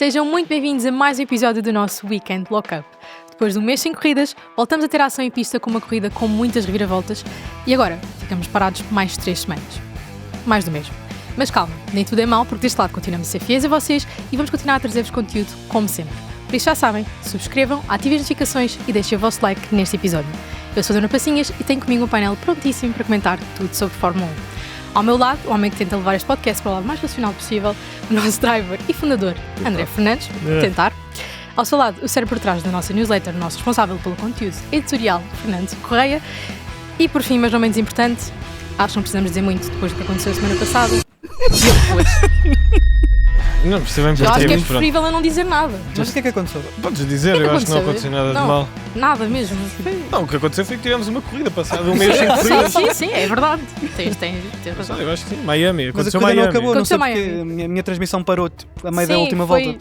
Sejam muito bem-vindos a mais um episódio do nosso Weekend Lockup. Depois de um mês sem corridas, voltamos a ter a ação em pista com uma corrida com muitas reviravoltas e agora ficamos parados por mais 3 semanas. Mais do mesmo. Mas calma, nem tudo é mau, porque deste lado continuamos a ser fiéis a vocês e vamos continuar a trazer-vos conteúdo como sempre. Por isso já sabem, subscrevam, ativem as notificações e deixem o vosso like neste episódio. Eu sou a Dona Passinhas e tenho comigo um painel prontíssimo para comentar tudo sobre Fórmula 1. Ao meu lado, o homem que tenta levar este podcast para o lado mais racional possível, o nosso driver e fundador, André Fernandes, tentar. Ao seu lado, o cérebro por trás da nossa newsletter, o nosso responsável pelo conteúdo editorial, Fernando Correia. E por fim, mas não menos importante, acho que não precisamos dizer muito depois do que aconteceu a semana passada. E eu depois. Não percebemos. Eu acho que é preferível a não dizer nada. Mas o que é que aconteceu? Podes dizer, eu acho que não aconteceu nada de mal. Nada mesmo. Não, o que aconteceu foi que tivemos uma corrida passada, um mês sem corrida. Sim, é verdade. Tens razão. Eu acho que sim, Miami. Mas a Aconteceu corrida Miami. não acabou, não sei Aconteceu porque a minha transmissão parou a meio da Sim, última foi- volta.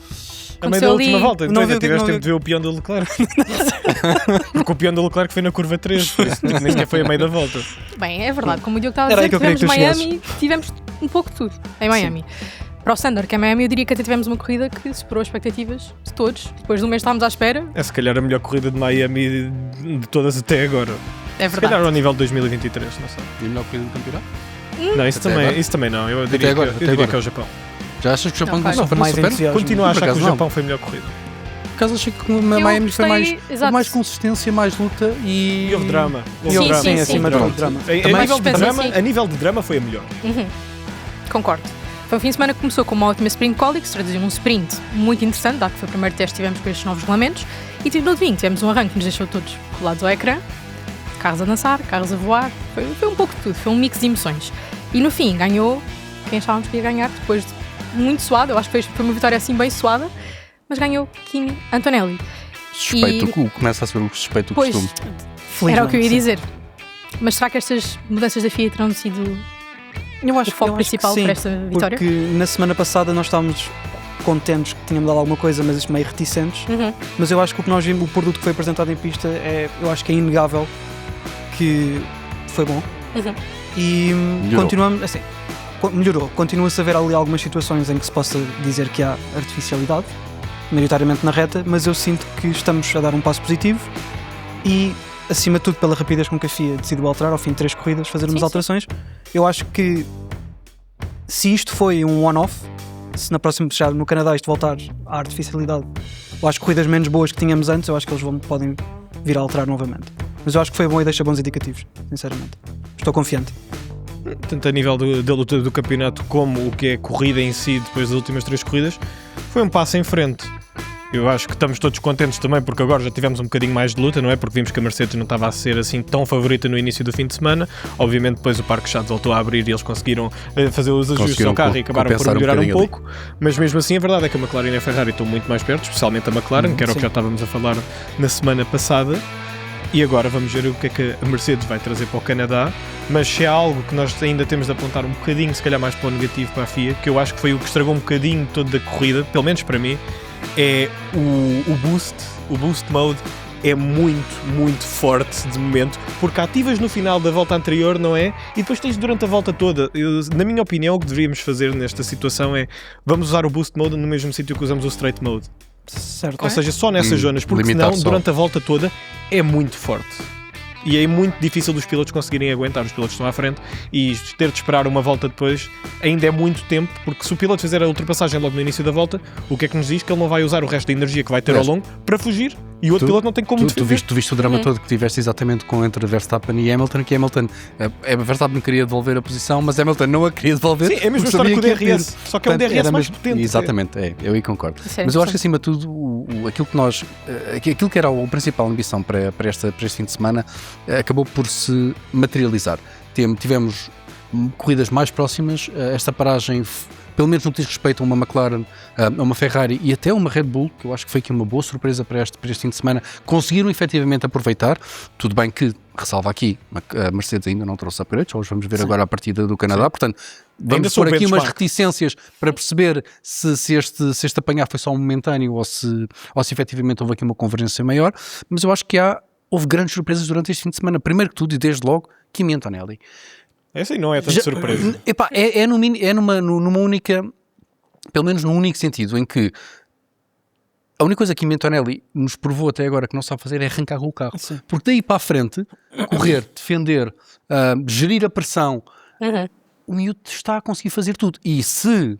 A meio da última ali- volta, então Não ainda vi o que- tiveste não tempo vi- de ver o peão do Leclerc. Porque o peão do Leclerc foi na curva 3, por isso nem sequer foi a meio da volta. Bem, é verdade. Como o Diogo estava a Era aí dizer, que eu tivemos queria que tu Miami, tivemos um pouco de tudo em Miami. Para o Standard, que é Miami, eu diria que até tivemos uma corrida que superou as expectativas de todos. Depois de um mês estávamos à espera. É se calhar a melhor corrida de Miami de todas até agora. É Se calhar verdade. ao nível de 2023, não sei. E a melhor corrida do campeonato? Não, isso Até agora? também não. Eu diria, agora, que, até eu diria agora. que é o Japão. Já achas que o Japão Não, começou a mais super? entusiasmo. Continuo a Por achar que acaso o não. Japão foi a melhor corrida. Por acaso achei que a Miami foi gostei, mais, exato. mais consistência, mais luta e E houve drama. E houve sim, sim. acima de tudo drama. A Também nível de suspense, drama, sim. a nível de drama foi a melhor. Concordo. Foi um fim de semana que começou com uma ótima sprint quali, que se traduziu num sprint muito interessante, dado que foi o primeiro teste que tivemos com estes novos regulamentos. E no domingo tivemos um arranque que nos deixou todos colados ao ecrã. Carros a dançar, carros a voar. Foi um pouco de tudo, foi um mix de emoções. E no fim ganhou quem achávamos que ia ganhar, depois de muito suado. Eu acho que foi uma vitória assim bem suada, mas ganhou Kimi Antonelli. suspeito, começa a ser o suspeito do Pois, costume. era o que eu ia Felizmente, dizer. Mas será que estas mudanças da FIA terão sido Eu acho, o foco eu acho que principal sim, para esta vitória? Porque na semana passada nós estávamos contentes que tínhamos dado alguma coisa, mas meio reticentes. Mas eu acho que o que nós vimos, o produto que foi apresentado em pista, eu acho que é inegável que foi bom. E Melhorou. continuamos, assim, melhorou. Continua-se a haver ali algumas situações em que se possa dizer que há artificialidade, maioritariamente na reta, mas eu sinto que estamos a dar um passo positivo e, acima de tudo, pela rapidez com que a FIA decidiu alterar, ao fim de 3 corridas, fazer umas Sim, alterações. Eu acho que se isto foi um one-off, se na próxima, já no Canadá isto voltar à artificialidade, eu acho que corridas menos boas que tínhamos antes, eu acho que eles podem vir a alterar novamente. Mas eu acho que foi bom e deixa bons indicativos, sinceramente. Estou confiante. Tanto a nível da luta do campeonato como o que é a corrida em si, depois das últimas 3 corridas, foi um passo em frente. Eu acho que estamos todos contentes também, porque agora já tivemos um bocadinho mais de luta, não é? Porque vimos que a Mercedes não estava a ser assim tão favorita no início do fim de semana. Obviamente depois o Parque Chaves voltou a abrir e eles conseguiram fazer os ajustes Conseguiram ao carro e acabaram por compensar um melhorar um bocadinho pouco. Mas mesmo assim a verdade é que a McLaren e a Ferrari estão muito mais perto, especialmente a McLaren, que era o que sim. já estávamos a falar na semana passada. E agora vamos ver o que é que a Mercedes vai trazer para o Canadá. Mas se há algo que nós ainda temos de apontar um bocadinho, se calhar mais para o negativo para a FIA, que eu acho que foi o que estragou um bocadinho toda a corrida, pelo menos para mim, é o boost mode é muito forte de momento, porque ativas no final da volta anterior, não é? E depois tens durante a volta toda. Na minha opinião, o que deveríamos fazer nesta situação é, vamos usar o boost mode no mesmo sítio que usamos o straight mode. Certo. Ou seja, só nessas zonas, porque limitar senão, só. durante a volta toda, é muito forte. E é muito difícil dos pilotos conseguirem aguentar, os pilotos estão à frente, e ter de esperar uma volta depois ainda é muito tempo, porque se o piloto fizer a ultrapassagem logo no início da volta, o que é que nos diz? Que ele não vai usar o resto da energia que vai ter ao longo para fugir, e o outro piloto não tem como Tu defender. viste o drama todo que tiveste exatamente entre Verstappen e Hamilton, que Hamilton, Verstappen queria devolver a posição, mas Hamilton não a queria devolver. Sim, é a mesma porque história sabia que o que ia DRS, perder. só que é um Portanto, DRS era mais mesmo- potente. Exatamente, eu aí concordo. Isso é Mas eu acho que interessante. acima de tudo, aquilo que nós, aquilo que era a principal ambição para este fim de semana, acabou por se materializar. Tivemos corridas mais próximas, esta paragem, pelo menos no que diz respeito a uma McLaren, a uma Ferrari e até uma Red Bull, que eu acho que foi aqui uma boa surpresa para este fim de semana, conseguiram efetivamente aproveitar. Tudo bem que, ressalva aqui, a Mercedes ainda não trouxe upgrades, hoje vamos ver agora a partida do Canadá, portanto vamos pôr aqui umas reticências para perceber se este apanhar foi só um momentâneo ou se efetivamente houve aqui uma convergência maior, mas eu acho que houve grandes surpresas durante este fim de semana. Primeiro que tudo, e desde logo, Kimi Antonelli. É assim, não é tanta surpresa. Epá, numa única, pelo menos num único sentido, em que a única coisa que Kimi Antonelli nos provou até agora que não sabe fazer é arrancar com o carro. Sim. Porque daí para a frente, correr, defender, gerir a pressão, o miúdo está a conseguir fazer tudo. E se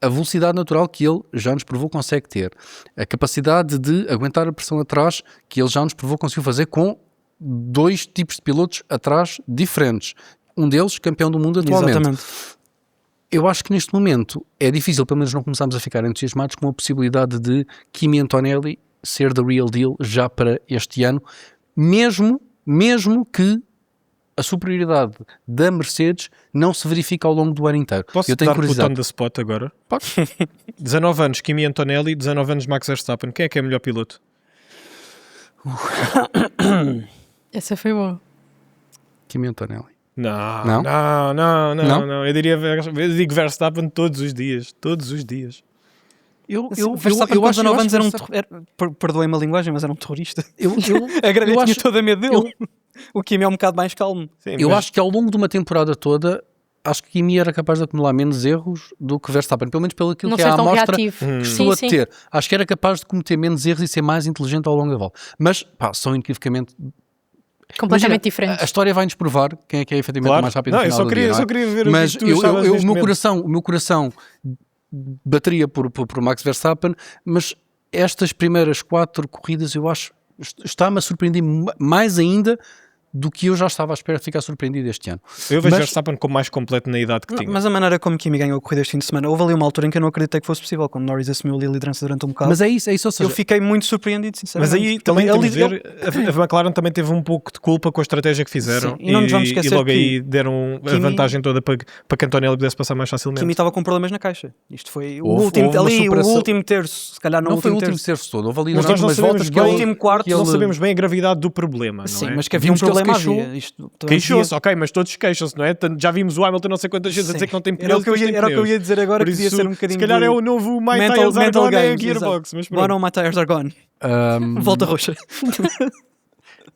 a velocidade natural que ele já nos provou consegue ter, a capacidade de aguentar a pressão atrás que ele já nos provou conseguiu fazer com 2 tipos de pilotos atrás diferentes. Um deles, campeão do mundo atualmente. Exatamente. Eu acho que neste momento é difícil, pelo menos não começarmos a ficar entusiasmados com a possibilidade de Kimi Antonelli ser the real deal já para este ano, mesmo que a superioridade da Mercedes não se verifica ao longo do ano inteiro. Posso Eu tenho dar o curiosidade. botão da spot agora? Podes? 19 anos Kimi Antonelli, 19 anos Max Verstappen. Quem é melhor piloto? Essa foi boa. Kimi Antonelli. Não, Não? não, não, não, Não? não. Eu digo Verstappen todos os dias. Todos os dias. Eu Verstappen com acho 19 anos que perdoem-me a linguagem, mas era um terrorista. eu A grelha tinha acho- toda a medo dele. O Kimi é um bocado mais calmo. Sim, Eu mas acho que ao longo de uma temporada toda, acho que Kimi era capaz de acumular menos erros do que Verstappen, pelo menos pelo aquilo Não que é ser a tão amostra reativo. que Sim, estou a sim. ter. Acho que era capaz de cometer menos erros e ser mais inteligente ao longo da volta. Mas, pá, são inequivocamente... Completamente Imagina, diferentes. A história vai-nos provar quem é efetivamente claro. mais rápido Não, no eu final só do queria, dia, não é? só queria ver Mas o que tu achavas o neste meu momento. coração bateria por Max Verstappen, mas estas primeiras 4 corridas eu acho está-me a surpreender mais ainda do que eu já estava à espera de ficar surpreendido este ano. Eu vejo Mas- Verstappen como mais completo na idade que tinha. Mas a maneira como Kimi ganhou a corrida este fim de semana, houve ali uma altura em que eu não acreditei que fosse possível, quando Norris assumiu ali a liderança durante um bocado. Mas é isso, ou seja, Eu fiquei muito surpreendido, Mas sinceramente. aí também Ele- temos de ele- ver, a McLaren também teve um pouco de culpa com a estratégia que fizeram. Sim, e não nos vamos esquecer logo que aí deram a Kimi- vantagem toda para que Antonelli pudesse passar mais facilmente. Kimi estava com problemas na caixa. Isto foi Houve o uma superação- último terço, se calhar não foi o último terço. terço todo. Houve ali Mas nós não umas sabemos voltas bem, o último quarto, que não ele- sabemos bem a gravidade do problema, não Sim, é? mas que havia um Vimos que ele se problema queixou. havia. Isto também Queixou-se, ok, mas todos queixam-se, não é? Já vimos o Hamilton não sei quantas vezes a dizer que não tem pneus. Era o que eu depois ia, tem era o que eu pneus. ia dizer agora, Por que devia isso, ser um bocadinho se calhar de é o novo My Tires Are mental Gone é a games, Gearbox. Mas pronto. Bono, my tires are gone. Volta roxa.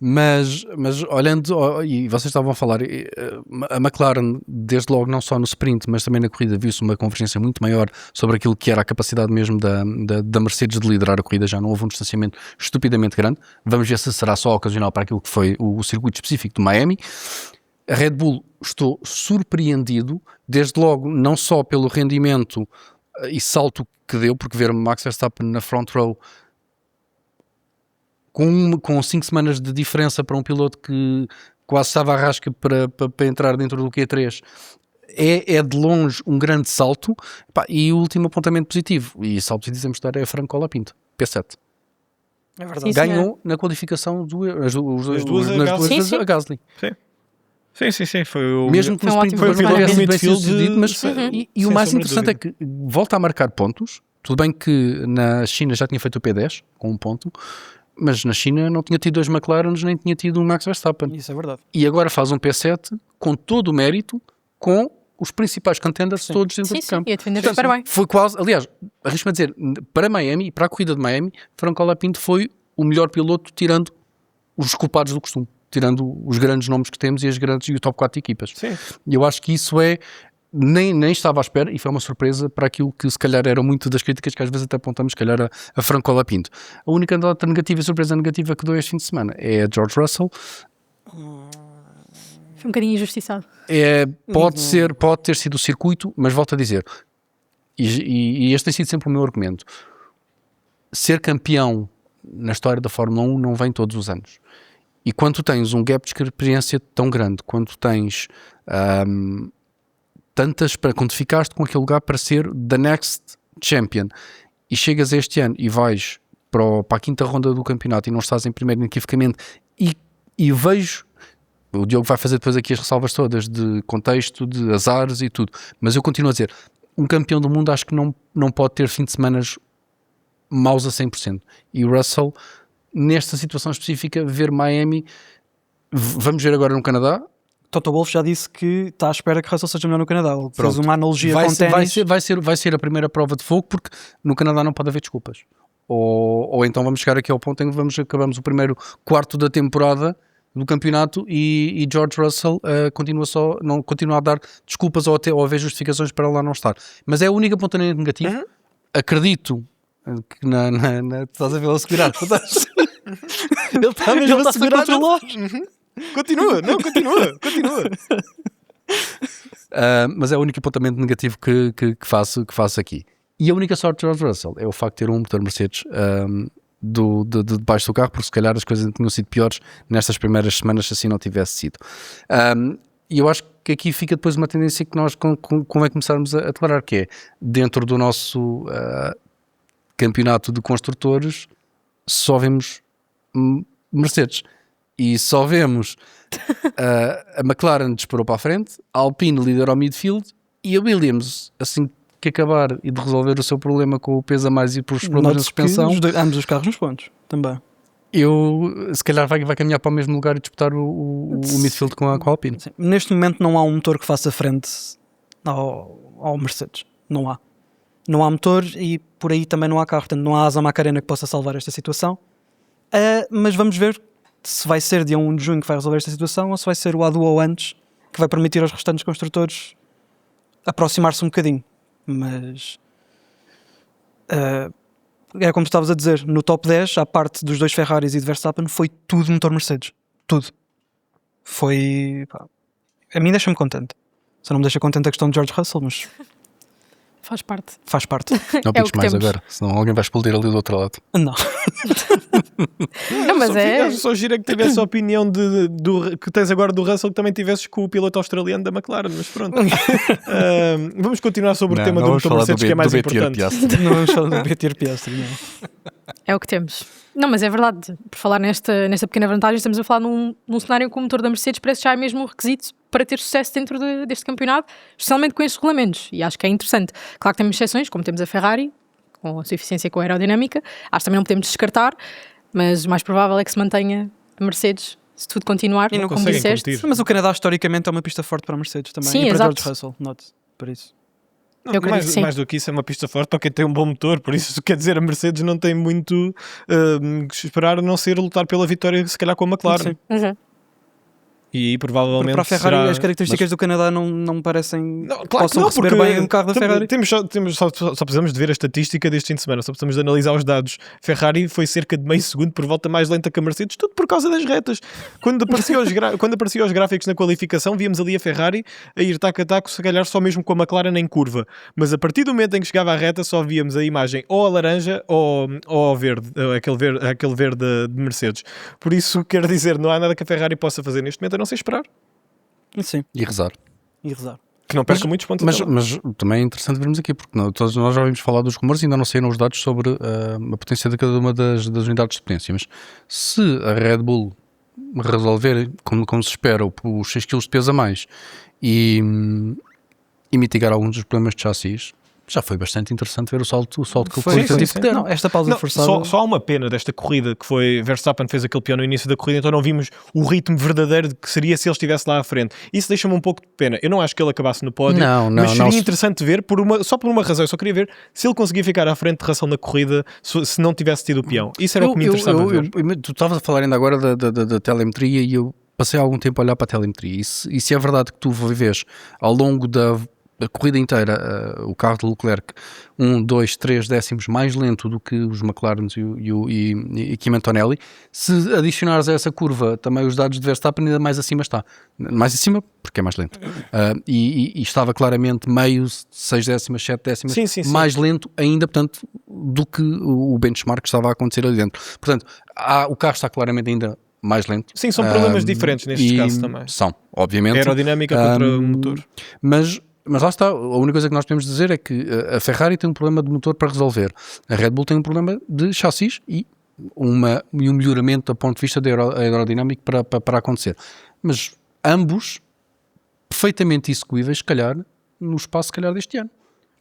Mas olhando, e vocês estavam a falar, a McLaren, desde logo, não só no sprint, mas também na corrida, viu-se uma convergência muito maior sobre aquilo que era a capacidade mesmo da Mercedes de liderar a corrida. Já não houve um distanciamento estupidamente grande. Vamos ver se será só ocasional para aquilo que foi o circuito específico de Miami. A Red Bull, estou surpreendido, desde logo, não só pelo rendimento e salto que deu, porque ver Max Verstappen na front row com 5 semanas de diferença para um piloto que quase estava à rasca para entrar dentro do Q3 é de longe um grande salto. Pá, e o último apontamento positivo, e salto positivo temos de dar, é Franco Colapinto, P7. É verdade. Sim, Ganhou na qualificação As duas a nas Gasly. duas Sim, vezes sim. a Gasly. Sim, foi o... Mesmo que Foi no um sprint ótimo foi piloto bem do midfield sucedido, mas sem e o mais sombra de interessante é que volta a marcar pontos. Tudo bem que na China já tinha feito o P10 com um ponto, mas na China não tinha tido 2 McLarens nem tinha tido um Max Verstappen. Isso é verdade. E agora faz um P7 com todo o mérito, com os principais contenders todos dentro Sim, do sim, campo. e a defender super bem. Foi quase, aliás, arrisco-me a dizer, para Miami e para a corrida de Miami, Franco Colapinto foi o melhor piloto, tirando os culpados do costume, tirando os grandes nomes que temos e o top 4 equipas. Sim. E eu acho que isso é, nem estava à espera, e foi uma surpresa para aquilo que se calhar eram muito das críticas que às vezes até apontamos, se calhar, a Franco Colapinto. A única nota negativa e surpresa negativa que dou este fim de semana é a George Russell. Foi um bocadinho injustiçado. Pode ter sido o circuito, mas volto a dizer, e este tem sido sempre o meu argumento, ser campeão na história da Fórmula 1 não vem todos os anos. E quando tu tens um gap de experiência tão grande, quando tu tens quando ficaste com aquele lugar para ser the next champion, e chegas este ano e vais para a 5ª ronda do campeonato e não estás em primeiro inequivocamente, e vejo, o Diogo vai fazer depois aqui as ressalvas todas de contexto, de azares e tudo, mas eu continuo a dizer, um campeão do mundo acho que não pode ter fim de semanas maus a 100%. E o Russell, nesta situação específica, ver Miami, vamos ver agora no Canadá. Toto Wolff já disse que está à espera que Russell seja melhor no Canadá. Ele fez uma analogia com ténis. Vai ser a primeira prova de fogo, porque no Canadá não pode haver desculpas. Ou então vamos chegar aqui ao ponto em que acabamos o primeiro quarto da temporada do campeonato e George Russell não continua a dar desculpas ou haver justificações para lá não estar. Mas é a única apontamento negativo. Acredito Que tu estás a vê-lo segurar. Ele está mesmo a segurar. Continua. Mas é o único apontamento negativo que faço aqui. E a única sorte de George Russell é o facto de ter um motor Mercedes debaixo do carro, porque se calhar as coisas tinham sido piores nestas primeiras semanas se assim não tivesse sido. E eu acho que aqui fica depois uma tendência que nós convém começarmos a declarar, que é dentro do nosso campeonato de construtores só vemos Mercedes e só vemos a McLaren disparou para a frente, a Alpine liderou ao midfield e a Williams, assim que acabar e de resolver o seu problema com o peso a mais e por os problemas de suspensão, ambos os carros nos pontos também. Se calhar vai caminhar para o mesmo lugar e disputar o midfield com a Alpine. Sim. Neste momento não há um motor que faça frente ao Mercedes. Não há motor e por aí também não há carro, portanto não há asa Macarena que possa salvar esta situação. Mas vamos ver se vai ser dia 1 de junho que vai resolver esta situação ou se vai ser o ADU ou antes que vai permitir aos restantes construtores aproximar-se um bocadinho. Mas é como tu estavas a dizer, no top 10, à parte dos 2 Ferraris e de Verstappen, foi tudo motor Mercedes. Tudo. Foi... a mim deixa-me contente. Só não me deixa contente a questão de George Russell, mas... Faz parte. faz parte. Não É o piques que mais temos. agora, senão alguém vai explodir ali do outro lado. Não. Não, mas Só gira que tivesse a opinião que tens agora do Russell que também tivesses com o piloto australiano da McLaren, mas pronto. Vamos continuar sobre o tema do motor Mercedes, que é mais importante. Não vamos falar do BTR Piastri, não. é o que temos. Não, mas é verdade. Por falar nesta pequena vantagem, estamos a falar num cenário em que o motor da Mercedes parece já mesmo um requisito para ter sucesso dentro deste campeonato, especialmente com estes regulamentos. E acho que é interessante. Claro que temos exceções, como temos a Ferrari, com a sua eficiência com a aerodinâmica. Acho que também não podemos descartar, mas o mais provável é que se mantenha a Mercedes, se tudo continuar, E não como conseguem disseste. competir. Mas o Canadá historicamente é uma pista forte para a Mercedes também. Sim, e para exato. George Russell, note por isso. Não, Eu acredito que sim. mais do que isso, é uma pista forte para quem tem um bom motor, por isso quer dizer, a Mercedes não tem muito que esperar a não ser lutar pela vitória, se calhar com a McLaren. Sim. Uhum. E provavelmente Para a Ferrari, será... as características do Canadá não me parecem Não, que claro que possam não, receber porque bem um carro da Ferrari. Só precisamos de ver a estatística deste fim de semana, só precisamos de analisar os dados. Ferrari foi cerca de meio segundo por volta mais lenta que a Mercedes, tudo por causa das retas. Quando apareciam os gráficos na qualificação, víamos ali a Ferrari a ir taco a taco, se calhar só mesmo com a McLaren em curva. Mas a partir do momento em que chegava à reta, só víamos a imagem ou a laranja ou ao verde, aquele verde de Mercedes. Por isso, quero dizer, não há nada que a Ferrari possa fazer neste momento a não ser esperar. Sim, E rezar. e rezar. Que não perca muitos pontos. Mas também é interessante vermos aqui, porque todos nós já ouvimos falar dos rumores e ainda não saíram os dados sobre a potência de cada uma das unidades de potência. Mas se a Red Bull resolver, como se espera, os 6 kg de peso a mais e mitigar alguns dos problemas de chassis, já foi bastante interessante ver o salto que Foi, o sim. Não, esta pausa Não, forçada... só há uma pena desta corrida, que foi Verstappen fez aquele pior no início da corrida, então não vimos o ritmo verdadeiro de que seria se ele estivesse lá à frente. Isso deixa-me um pouco de pena. Eu não acho que ele acabasse no pódio, mas seria interessante ver, só por uma razão. Eu só queria ver se ele conseguia ficar à frente de Russell na corrida se não tivesse tido o peão. Isso era o que me interessava ver. Tu estavas a falar ainda agora da telemetria e eu passei algum tempo a olhar para a telemetria. E se é verdade que tu vês ao longo da corrida inteira, o carro de Leclerc 1, 2, 3 décimos mais lento do que os McLaren e Kim Antonelli, se adicionares a essa curva também os dados de Verstappen, ainda mais acima está. Mais acima porque é mais lento. E estava claramente meio, 6 décimas, 7 décimas, sim. mais lento ainda, portanto, do que o benchmark que estava a acontecer ali dentro. Portanto, o carro está claramente ainda mais lento. Sim, são problemas diferentes neste caso também. São, obviamente. Aerodinâmica contra o motor. Mas lá está, a única coisa que nós podemos dizer é que a Ferrari tem um problema de motor para resolver, a Red Bull tem um problema de chassis e um melhoramento do ponto de vista aerodinâmico para acontecer. Mas ambos perfeitamente execuíveis, se calhar, no espaço, se calhar, deste ano.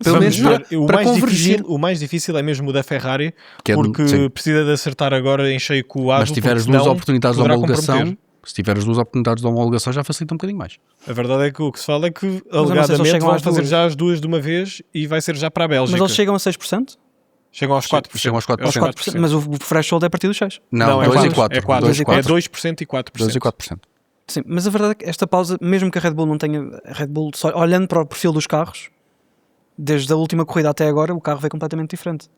Pelo menos para convergir. O mais difícil é mesmo o da Ferrari, que porque precisa de acertar agora em cheio com o ADO. Mas se tiver as duas oportunidades de homologação... Se tiver as duas oportunidades de homologação já facilita um bocadinho mais. A verdade é que o que se fala é que alegadamente vão fazer já as duas de uma vez e vai ser já para a Bélgica. Mas eles chegam a 6%? Chegam aos 4%. Chegam aos 4%. Mas o threshold é a partir dos 6%. Não, é 2 e 4. É 2% e 4%. 2 e 4%. Sim, mas a verdade é que esta pausa, mesmo que a Red Bull não tenha... A Red Bull, só olhando para o perfil dos carros, desde a última corrida até agora, o carro veio completamente diferente.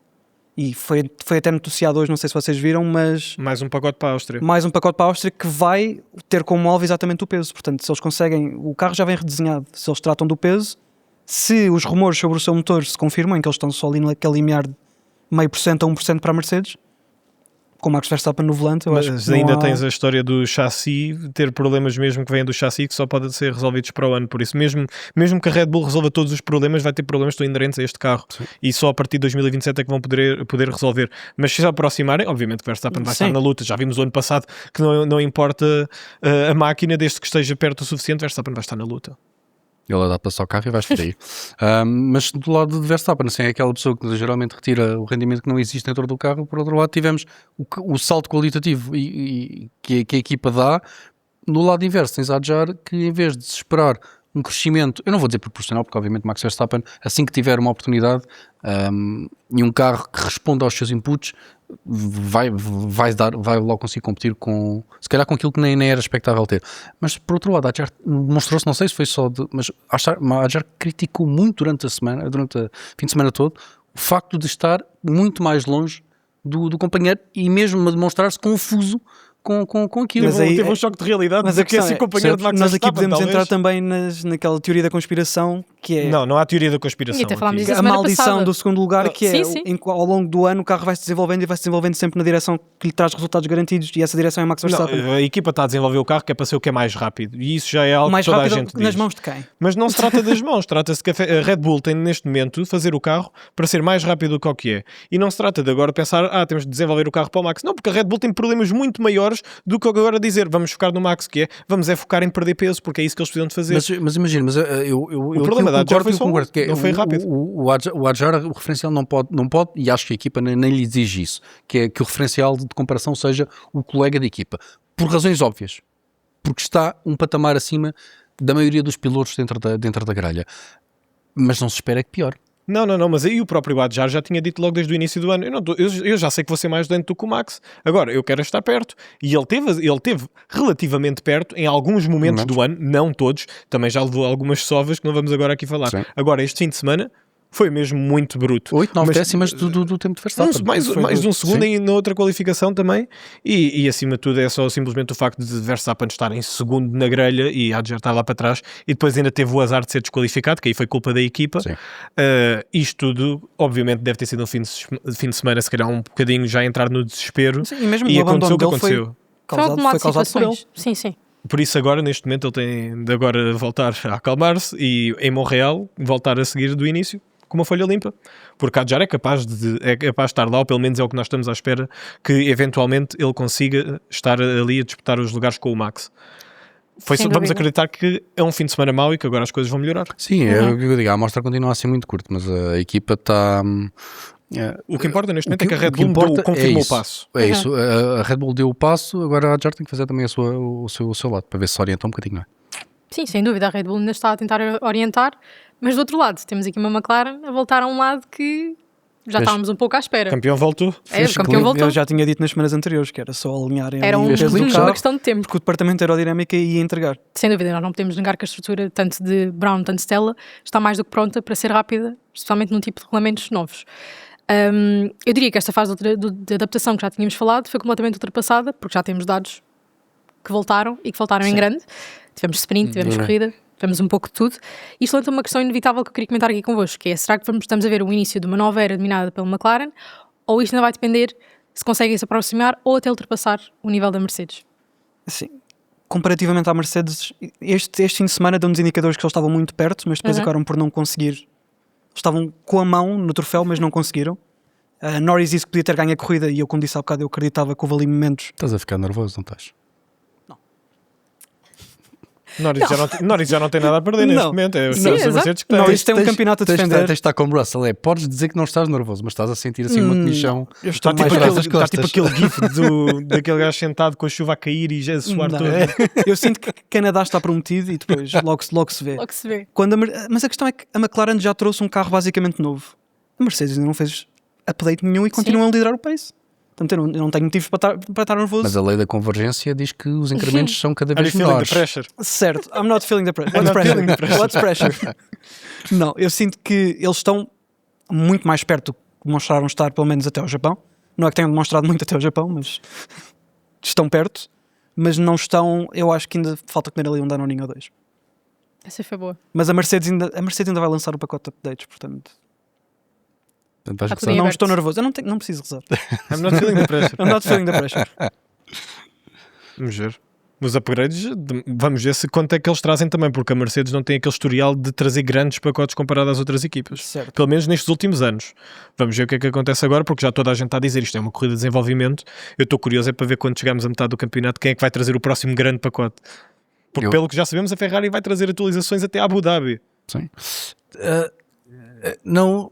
e foi até noticiado hoje, não sei se vocês viram, mas Mais um pacote para a Áustria. mais um pacote para a Áustria que vai ter como alvo exatamente o peso. Portanto, se eles conseguem, o carro já vem redesenhado, se eles tratam do peso, se os rumores sobre o seu motor se confirmam, em que eles estão só ali naquele limiar de 0,5% a 1% para a Mercedes, com o Max Verstappen no volante, eu acho Mas que não ainda há... tens a história do chassi, ter problemas mesmo que vêm do chassi que só podem ser resolvidos para o ano. Por isso, mesmo que a Red Bull resolva todos os problemas, vai ter problemas que estão inerentes a este carro. Sim. E só a partir de 2027 é que vão poder resolver. Mas se se aproximarem, obviamente que Verstappen vai Sim. estar na luta. Já vimos o ano passado que não importa a máquina, desde que esteja perto o suficiente, Verstappen vai estar na luta. Ele adapta-se ao carro e vais por aí. Mas do lado de Verstappen, assim, é aquela pessoa que geralmente retira o rendimento que não existe dentro do carro. Por outro lado, tivemos o salto qualitativo que a equipa dá. No lado inverso, tens a Adjar que, em vez de se esperar um crescimento, eu não vou dizer proporcional, porque obviamente Max Verstappen, assim que tiver uma oportunidade e um carro que responda aos seus inputs, vai logo conseguir competir com, se calhar, com aquilo que nem era expectável ter. Mas por outro lado, a Adjar demonstrou-se, não sei se foi só mas a Adjar criticou muito durante o fim de semana todo, o facto de estar muito mais longe do companheiro e mesmo a demonstrar-se confuso com aquilo. Mas aí- Teve um choque de realidade, mas mas a a que é questão ser é, companheiro de Max nós aqui Verstappen, podemos talvez. entrar também naquela teoria da conspiração, que é Não há teoria da conspiração. E até falámos aqui. disso. a semana maldição passada. do segundo lugar, que é Sim, sim. ao longo do ano o carro vai se desenvolvendo e vai se desenvolvendo sempre na direção que lhe traz resultados garantidos, e essa direção é Max Verstappen. Não, a equipa está a desenvolver o carro que é para ser o que é mais rápido. E isso já é algo Mais que toda a rápido gente diz. nas mãos de quem? Mas não se trata das mãos, trata-se que a Red Bull tem neste momento de fazer o carro para ser mais rápido do que o que é. E não se trata de agora pensar, temos de desenvolver o carro para o Max. Não, porque a Red Bull tem problemas muito maiores do que agora dizer, vamos focar no Max, que é, vamos focar em perder peso, porque é isso que eles precisam de fazer. Mas imagina, eu problema da Adjar concordo, foi eu só concordo que não foi rápido. o Adjar, o referencial não pode, e acho que a equipa nem lhe exige isso, que é que o referencial de comparação seja o colega de equipa, por razões óbvias, porque está um patamar acima da maioria dos pilotos dentro da grelha, mas não se espera que pior. Não, mas aí o próprio Adjar já tinha dito logo desde o início do ano, eu já sei que vou ser mais lento do que o Max, agora eu quero estar perto, e ele teve relativamente perto em alguns momentos do ano, não todos, também já levou algumas sovas que não vamos agora aqui falar. Sim. Agora este fim de semana foi mesmo muito bruto. 8, 9 Mas- décimas do tempo de Verstappen. mais de um segundo Sim. na outra qualificação também, e acima de tudo é só simplesmente o facto de Verstappen estar em segundo na grelha e Adjar estar lá para trás, e depois ainda teve o azar de ser desqualificado, que aí foi culpa da equipa. Sim. Isto tudo obviamente deve ter sido um fim de semana, se calhar um bocadinho já entrar no desespero, Sim, e mesmo e o aconteceu abandono o que dele foi aconteceu. Foi acumulado de causado por ele. situações. Sim, sim. Por isso agora, neste momento, ele tem de agora voltar a acalmar-se e em Montreal voltar a seguir do início com uma folha limpa, porque a Adjar é capaz de estar lá, ou pelo menos é o que nós estamos à espera, que eventualmente ele consiga estar ali a disputar os lugares com o Max. Sem Vamos dúvida. acreditar que é um fim de semana mau e que agora as coisas vão melhorar. Sim, é o que eu digo, a amostra continua a ser muito curta, mas a equipa está... O que importa neste O momento que- é que a o Red que Bull importa confirmou é o isso. passo. É isso, a Red Bull deu o passo, agora a Adjar tem que fazer também o seu lado, para ver se orienta um bocadinho, não é? Sim, sem dúvida, a Red Bull ainda está a tentar orientar, mas do outro lado, temos aqui uma McLaren a voltar a um lado que já Fez- estávamos um pouco à espera. Campeão voltou. É, o campeão voltou. Eu já tinha dito nas semanas anteriores que era só alinharem Era ali o peso do uma carro, questão de tempo. porque o departamento de aerodinâmica ia entregar. Sem dúvida, nós não podemos negar que a estrutura, tanto de Brown, tanto de Stella, está mais do que pronta para ser rápida, especialmente num tipo de regulamentos novos. Eu diria que esta fase de adaptação que já tínhamos falado foi completamente ultrapassada, porque já temos dados que voltaram e que voltaram em grande. Tivemos sprint, tivemos corrida, tivemos um pouco de tudo. Isto levanta uma questão inevitável que eu queria comentar aqui convosco, que é, será que estamos a ver o início de uma nova era dominada pela McLaren, ou isto ainda vai depender se conseguem se aproximar ou até ultrapassar o nível da Mercedes? Assim, comparativamente à Mercedes, este fim de semana deu-nos indicadores que eles estavam muito perto, mas depois acabaram por não conseguir. Estavam com a mão no troféu, mas não conseguiram. Norris disse que podia ter ganho a corrida e eu, como disse há bocado, eu acreditava que houve ali momentos. Estás a ficar nervoso, não estás? Norris já não tem nada a perder neste Não. momento. É os Sim, exato. Mercedes que têm. Norris tem um campeonato a tens de defender. estar como Russell, podes dizer que não estás nervoso, mas estás a sentir assim uma comichão. Eu estou Está tipo, mais atrás aquele, das está tipo aquele gif daquele gajo sentado com a chuva a cair e já a suar Não, todo. eu sinto que Canadá está prometido e depois logo se vê. Logo se vê. Mas a questão é que a McLaren já trouxe um carro basicamente novo. A Mercedes ainda não fez update nenhum e continuam a liderar o pace. Portanto, eu não tenho motivos para estar nervoso. Mas a lei da convergência diz que os incrementos são cada Are you vez feeling the menores. pressure? Certo, I'm not feeling the pressure. I'm What's not feeling the pressure? What's pressure? Não, eu sinto que eles estão muito mais perto demonstraram estar pelo menos até ao Japão. Não é que tenham demonstrado muito até ao Japão, mas estão perto. Mas não estão, eu acho que ainda falta comer ali um Danoninho ou 2. Essa foi boa. Mas a Mercedes ainda vai lançar o pacote de updates, portanto. Portanto, vais Tá gozar. tudo em Não aberto. estou nervoso, eu não preciso rezar. I'm not feeling the pressure. I'm not feeling the pressure. Vamos ver. Os upgrades, vamos ver se quanto é que eles trazem também, porque a Mercedes não tem aquele historial de trazer grandes pacotes comparado às outras equipas. Certo. Pelo menos nestes últimos anos. Vamos ver o que é que acontece agora, porque já toda a gente está a dizer isto é uma corrida de desenvolvimento. Eu estou curioso para ver quando chegarmos à metade do campeonato quem é que vai trazer o próximo grande pacote. Porque pelo que já sabemos, a Ferrari vai trazer atualizações até a Abu Dhabi. Sim. Não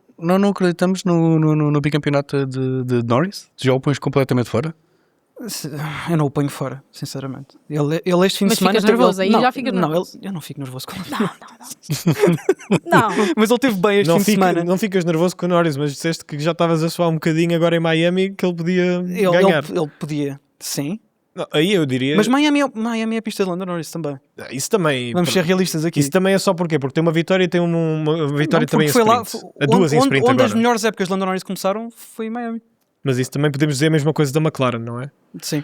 acreditamos no bicampeonato de Norris? Já o pões completamente fora? Eu não o ponho fora, sinceramente. Ele este fim Mas de semana. ficas nervoso, aí não, já ficas não, nervoso. eu não fico nervoso com ele. Não. Mas ele teve bem este fim de semana. Não ficas nervoso com o Norris, mas disseste que já estavas a suar um bocadinho agora em Miami que ele podia ganhar. Ele podia, sim. Não, aí eu diria. Mas Miami é a pista de Lando Norris também. Isso também. Vamos ser realistas aqui. Isso também é só porque tem uma vitória e tem uma vitória Não, também em porque foi sprint. lá, A duas em sprint onde agora. as melhores épocas de Lando Norris começaram foi em Miami. Mas isso também podemos dizer a mesma coisa da McLaren, não é? Sim.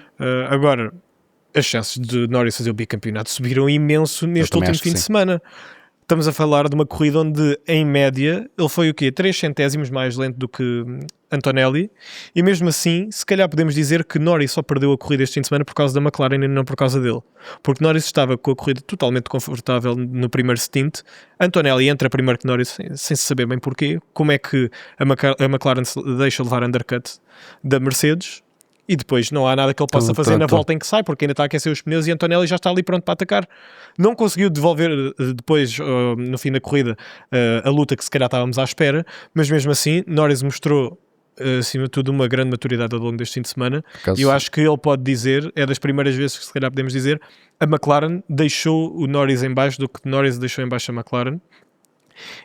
Agora, as chances de Norris fazer o bicampeonato subiram imenso neste também último acho que fim de sim. semana. Estamos a falar de uma corrida onde, em média, ele foi o quê? 3 centésimos mais lento do que Antonelli. E mesmo assim, se calhar podemos dizer que Norris só perdeu a corrida este fim de semana por causa da McLaren e não por causa dele. Porque Norris estava com a corrida totalmente confortável no primeiro stint. Antonelli entra primeiro que Norris sem se saber bem porquê. Como é que a McLaren se deixa levar undercut da Mercedes. E depois não há nada que ele possa fazer na volta em que sai, porque ainda está a aquecer os pneus e Antonelli já está ali pronto para atacar. Não conseguiu devolver depois, no fim da corrida, a luta que se calhar estávamos à espera, mas mesmo assim, Norris mostrou, acima de tudo, uma grande maturidade ao longo deste fim de semana. E eu acho que ele pode dizer, é das primeiras vezes que se calhar podemos dizer, a McLaren deixou o Norris em baixo do que Norris deixou em baixo a McLaren.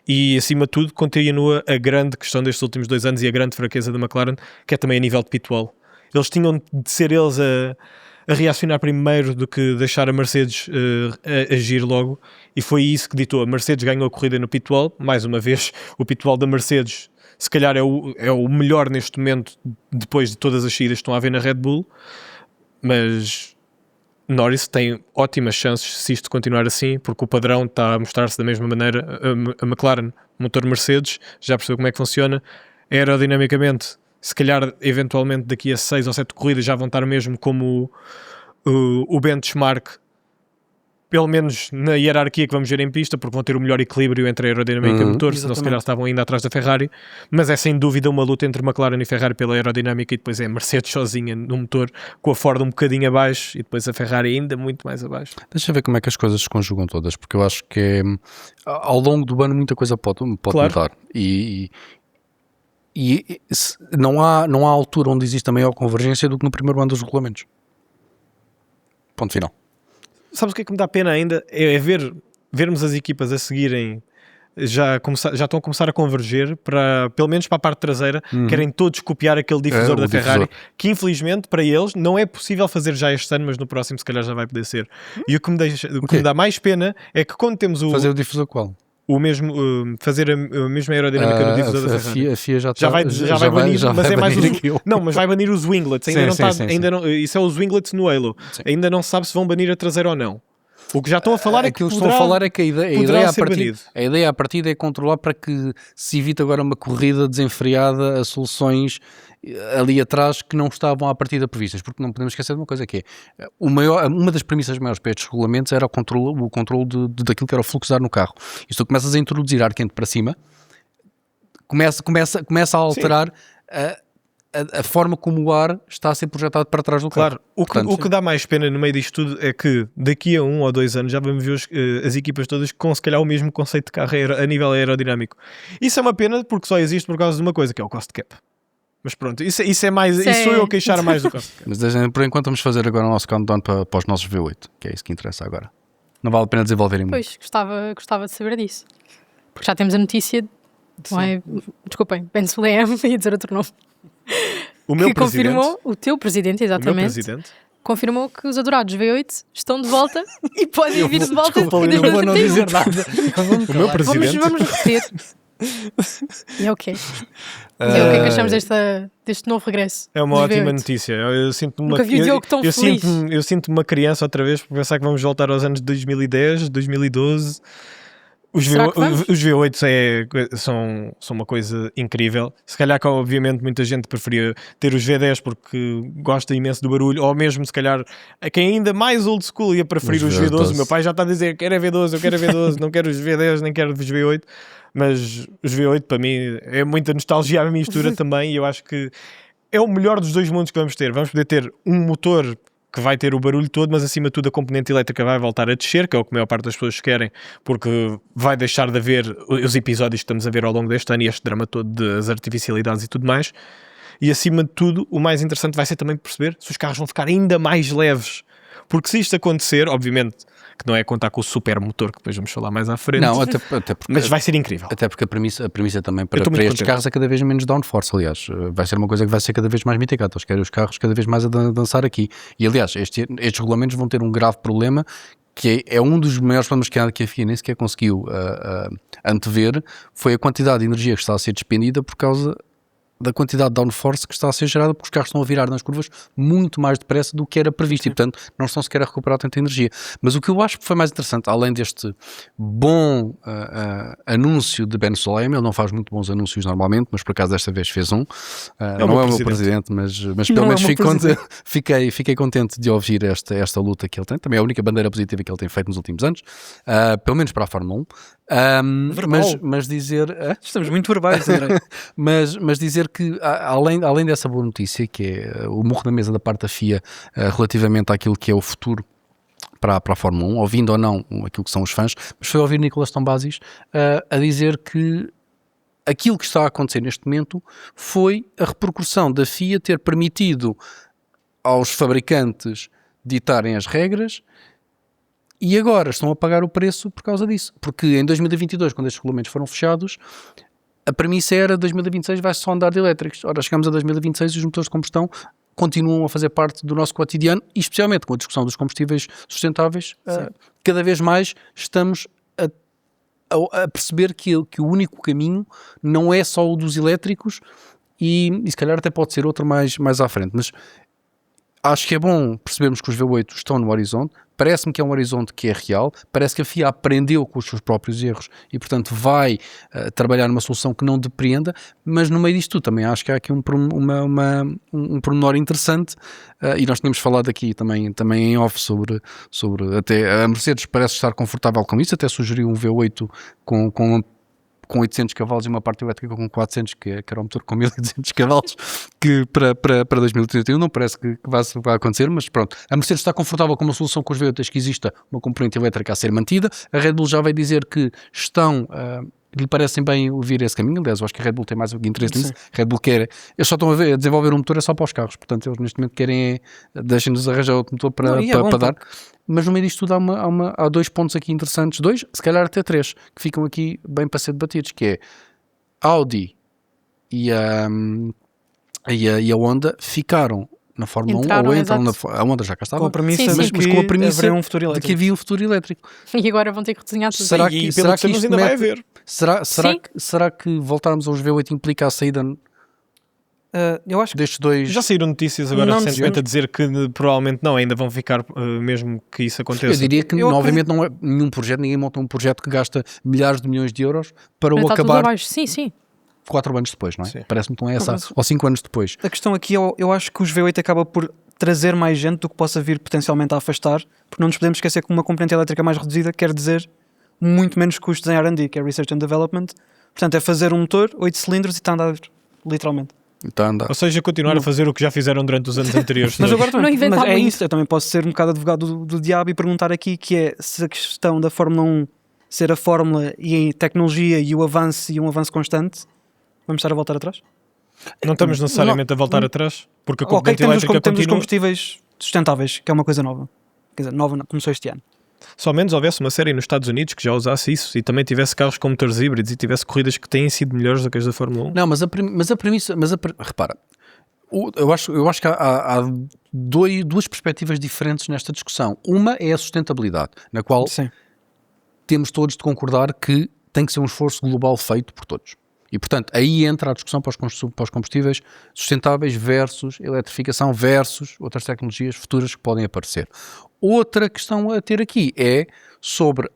E acima de tudo, continua a grande questão destes últimos 2 anos e a grande fraqueza da McLaren, que é também a nível de pitwall. Eles tinham de ser eles a reacionar primeiro do que deixar a Mercedes agir logo, e foi isso que ditou. A Mercedes ganhou a corrida no pitwall. Mais uma vez, o pitwall da Mercedes se calhar é o melhor neste momento, depois de todas as saídas que estão a haver na Red Bull, mas Norris tem ótimas chances se isto continuar assim, porque o padrão está a mostrar-se da mesma maneira. A McLaren, motor Mercedes, já percebeu como é que funciona aerodinamicamente. Se calhar, eventualmente, daqui a 6 ou 7 corridas já vão estar mesmo como o benchmark, pelo menos na hierarquia que vamos ver em pista, porque vão ter o melhor equilíbrio entre a aerodinâmica e o motor, senão se calhar estavam ainda atrás da Ferrari. Mas é sem dúvida uma luta entre McLaren e Ferrari pela aerodinâmica, e depois é a Mercedes sozinha no motor, com a Ford um bocadinho abaixo, e depois a Ferrari ainda muito mais abaixo. Deixa eu ver como é que as coisas se conjugam todas, porque eu acho que ao longo do ano muita coisa pode mudar. E não há altura onde existe a maior convergência do que no primeiro ano dos regulamentos. Ponto final. Sabes o que é que me dá pena ainda? É vermos as equipas a seguirem, já estão a começar a converger, pelo menos para a parte traseira, querem todos copiar aquele difusor da Ferrari, que infelizmente para eles não é possível fazer já este ano, mas no próximo se calhar já vai poder ser. E o que me dá mais pena é que quando temos fazer o difusor qual? O mesmo, fazer a mesma aerodinâmica no difusor da Ferrari. A FIA já vai banir, mas é mais mas vai banir os winglets. Isso é os winglets no Halo. Sim. Ainda não se sabe se vão banir a traseira ou não. O que já estão a falar é que estão a falar é que a ideia à partida é controlar para que se evite agora uma corrida desenfreada a soluções ali atrás que não estavam à partida previstas, porque não podemos esquecer de uma coisa que é uma das premissas maiores para estes regulamentos era o controle daquilo que era o fluxo de ar no carro. E se tu começas a introduzir ar quente para cima, começa a alterar a forma como o ar está a ser projetado para trás do carro. Claro, o que dá mais pena no meio disto tudo é que daqui a 1 ou 2 anos já vamos ver as equipas todas com se calhar o mesmo conceito de carro a nível aerodinâmico. Isso é uma pena porque só existe por causa de uma coisa, que é o cost cap. Mas pronto, isso é mais. Sim. Isso sou eu a queixar mais do cost cap. Mas por enquanto vamos fazer agora o nosso countdown para os nossos V8, que é isso que interessa agora. Não vale a pena desenvolverem muito. Pois, gostava de saber disso. Porque já temos a notícia. Não é, desculpem, Ben Sulayem, ia dizer outro nome. O meu que presidente. Confirmou, o teu presidente, exatamente. Confirmou que os adorados V8 estão de volta e podem vir de volta. Desculpa, eu não vou não dizer nada. O meu presidente. Vamos repetir. É ok. Dizer, o que é que achamos deste novo regresso? É uma dos ótima V8? notícia. Eu sinto-me Nunca vi o Diogo tão feliz. eu sinto-me uma criança outra vez por pensar que vamos voltar aos anos de 2010, 2012. Será que vamos? Os V8 são uma coisa incrível. Se calhar que obviamente muita gente preferia ter os V10 porque gosta imenso do barulho, ou mesmo se calhar a quem ainda mais old school ia preferir os V12. O meu pai já está a dizer, quero é V12, eu quero é V12, não quero os V10, nem quero os V8. Mas os V8 para mim é muita nostalgia à mistura também, e eu acho que é o melhor dos dois mundos que vamos ter. Vamos poder ter um motor que vai ter o barulho todo, mas acima de tudo a componente elétrica vai voltar a descer, que é o que a maior parte das pessoas querem, porque vai deixar de haver os episódios que estamos a ver ao longo deste ano e este drama todo das artificialidades e tudo mais. E acima de tudo, o mais interessante vai ser também perceber se os carros vão ficar ainda mais leves. Porque se isto acontecer, obviamente que não é contar com o super motor, que depois vamos falar mais à frente, Não, até porque, mas vai ser incrível. até porque a premissa também estou para muito estes contente. carros é cada vez menos downforce, aliás. Vai ser uma coisa que vai ser cada vez mais mitigada. Eles querem os carros cada vez mais a dançar aqui. E aliás, estes regulamentos vão ter um grave problema, que é um dos maiores problemas que a FIA nem sequer conseguiu antever, foi a quantidade de energia que está a ser despendida por causa da quantidade de downforce que está a ser gerada, porque os carros estão a virar nas curvas muito mais depressa do que era previsto. Sim. E portanto não estão sequer a recuperar tanta energia. Mas o que eu acho que foi mais interessante, além deste bom anúncio de Ben Sulayem, ele não faz muito bons anúncios normalmente, mas por acaso desta vez fez um, não é o meu presidente, mas pelo menos fiquei contente de ouvir esta luta que ele tem, também é a única bandeira positiva que ele tem feito nos últimos anos, pelo menos para a Fórmula 1. Mas dizer estamos muito verbais, André. mas dizer que além dessa boa notícia, que é o murro na mesa da parte da FIA relativamente àquilo que é o futuro para a Fórmula 1, ouvindo ou não aquilo que são os fãs, mas foi ouvir Nicolas Tombazis a dizer que aquilo que está a acontecer neste momento foi a repercussão da FIA ter permitido aos fabricantes ditarem as regras. E agora estão a pagar o preço por causa disso. Porque em 2022, quando estes regulamentos foram fechados, a premissa era 2026 vai só andar de elétricos. Ora, chegamos a 2026 e os motores de combustão continuam a fazer parte do nosso cotidiano, e especialmente com a discussão dos combustíveis sustentáveis, cada vez mais estamos a perceber que o único caminho não é só o dos elétricos, e se calhar até pode ser outro mais à frente. Mas acho que é bom percebermos que os V8 estão no horizonte. Parece-me que é um horizonte que é real. Parece que a FIA aprendeu com os seus próprios erros e, portanto, vai trabalhar numa solução que não depreenda. Mas no meio disto tudo também acho que há aqui um pormenor interessante, e nós tínhamos falado aqui também em off sobre até a Mercedes parece estar confortável com isso, até sugeriu um V8 com 800 cavalos e uma parte elétrica com 400, que era um motor com 1200 cavalos, que para 2031 não parece que vai acontecer, mas pronto. A Mercedes está confortável com uma solução com os V8 que exista uma componente elétrica a ser mantida. A Red Bull já veio dizer que lhe parecem bem ouvir esse caminho. Aliás, eu acho que a Red Bull tem mais interesse nisso. A Red Bull quer, eles só estão a desenvolver um motor só para os carros, portanto eles neste momento querem deixem-nos arranjar outro motor para dar. Mas no meio disto tudo há dois pontos aqui interessantes, se calhar até três, que ficam aqui bem para ser debatidos, que é a Audi e a Honda ficaram na Fórmula 1, ou entram a Honda já cá estava, com a premissa, mas com a premissa de que havia um futuro elétrico. E agora vão ter que redesenhar tudo. Será que isto ainda vai haver? Será que voltarmos aos V8 implica a saída eu acho destes dois? Já saíram notícias agora recentemente a dizer que provavelmente não, ainda vão ficar mesmo que isso aconteça. Eu diria que obviamente não é nenhum projeto, ninguém monta um projeto que gasta milhares de milhões de euros para o acabar. Sim. 4 anos depois, não é? Sim. Parece-me que não é essa, ou 5 anos depois. A questão aqui eu acho que os V8 acaba por trazer mais gente do que possa vir potencialmente a afastar, porque não nos podemos esquecer que uma componente elétrica mais reduzida quer dizer muito menos custos em R&D, que é Research and Development. Portanto, é fazer um motor, 8 cilindros e está a andar, literalmente. Ou seja, continuar a fazer o que já fizeram durante os anos anteriores. Mas agora também, não mas é muito. isso, eu também posso ser um bocado advogado do diabo e perguntar aqui, que é se a questão da Fórmula 1 ser a fórmula e a tecnologia e o avanço e um avanço constante, vamos estar a voltar atrás? Não estamos necessariamente a voltar atrás, porque a componente elétrica temos os continua. combustíveis sustentáveis, que é uma coisa nova. Quer dizer, nova começou este ano. Só menos houvesse uma série nos Estados Unidos que já usasse isso e também tivesse carros com motores híbridos e tivesse corridas que têm sido melhores do que as da Fórmula 1. Não, mas a premissa, repara, eu acho que há duas perspectivas diferentes nesta discussão. Uma é a sustentabilidade, na qual temos todos de concordar que tem que ser um esforço global feito por todos. E, portanto, aí entra a discussão para os combustíveis sustentáveis versus eletrificação versus outras tecnologias futuras que podem aparecer. Outra questão a ter aqui é sobre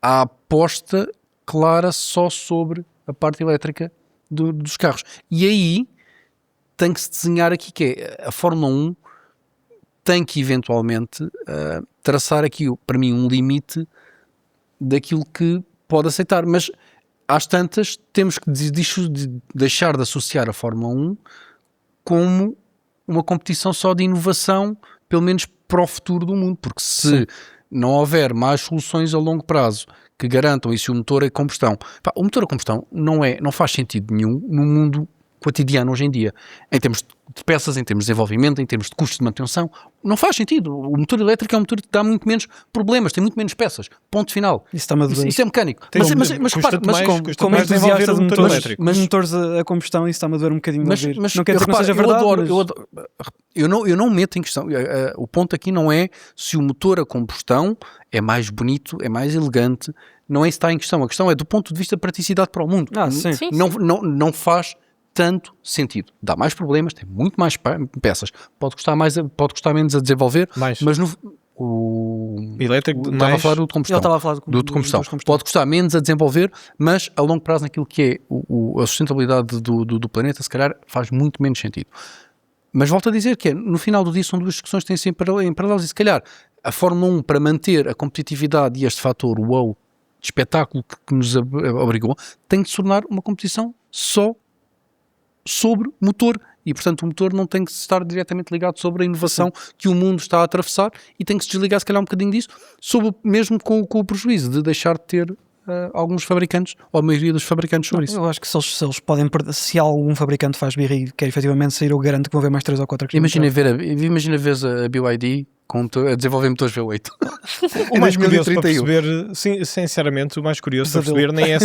a aposta clara só sobre a parte elétrica dos carros. E aí tem que se desenhar aqui que é a Fórmula 1 tem que eventualmente traçar aqui, para mim, um limite daquilo que pode aceitar. Mas às tantas temos que deixar de associar a Fórmula 1 como uma competição só de inovação, pelo menos para o futuro do mundo, porque se não houver mais soluções a longo prazo que garantam isso, o motor a combustão, o motor a combustão não faz sentido nenhum no mundo cotidiano hoje em dia, em termos de peças, em termos de desenvolvimento, em termos de custos de manutenção, não faz sentido. O motor elétrico é um motor que dá muito menos problemas, tem muito menos peças, ponto final. Isso é mecânico. Mas como entusiasta de motores a combustão, isso está-me a doer um bocadinho. Não quer dizer que não seja verdade. Eu não meto em questão. O ponto aqui não é se o motor a combustão é mais bonito, é mais elegante, não é isso que está em questão. A questão é do ponto de vista de praticidade para o mundo. Sim. Não faz tanto sentido. Dá mais problemas, tem muito mais peças. Pode custar menos a desenvolver, mas o elétrico estava a falar do combustão. Estava a falar do combustão. Pode custar menos a desenvolver, mas a longo prazo naquilo que é a sustentabilidade do planeta, se calhar faz muito menos sentido. Mas volto a dizer que no final do dia são duas discussões que têm sempre em paralelos e se calhar a Fórmula 1 para manter a competitividade e este fator wow de espetáculo que nos obrigou, tem de se tornar uma competição só sobre motor e, portanto, o motor não tem que estar diretamente ligado sobre a inovação que o mundo está a atravessar e tem que se desligar, se calhar, um bocadinho disso, mesmo com o prejuízo de deixar de ter alguns fabricantes, ou a maioria dos fabricantes sobre isso. Eu acho que se eles podem perder, se algum fabricante faz birra e quer efetivamente sair, eu garanto que vão haver mais 3 ou 4 aqui. Imagina ver a BYD a desenvolver motores V8. O mais curioso para perceber, sinceramente, o mais curioso para perceber nem é